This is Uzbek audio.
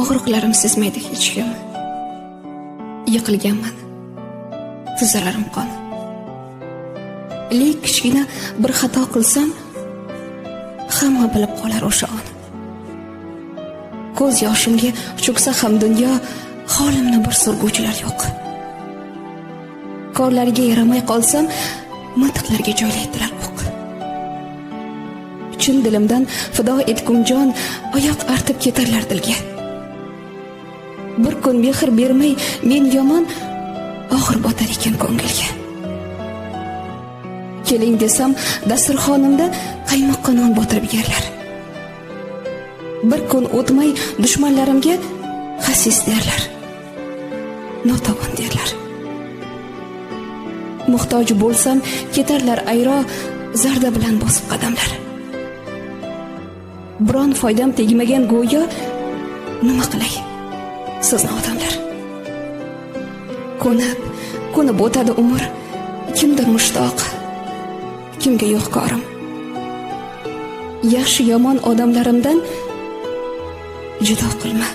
Og'riqlarim sezmaydi hech kim. Yiqilganman. Tizzalarim qon. Lek kichkina bir xato qilsam, hamma bilib qolar o'sha on. Ko'z yoshimga cho'ksa ham dunyo, holimni bir surguvchilar yo'q. Korlariga yaramay qolsam, miltiqlarga joylaydilar o'q. Chin dilimdan fido etgum jon, oyoq artib ketarlar dilga. Bir kun mehr bermay men yomon, og'ir botar ekan ko'ngilga. Keling desam, dasturxonimda qaymoqqa non botirib yerlar. Bir kun o'tmay dushmanlarimga xasis derlar. Notavon derlar. Muhtoj bo'lsam, ketarlar ayro, zarda bilan bosib qadamlar. Biron foydam tegmagan go'yo, nima qilay? Sizni odamlar. Ko'nib o'tadi umr, kimdir mushtoq, kimga yo'q korim. Yaxshi yomon odamlarimdan judo qilma.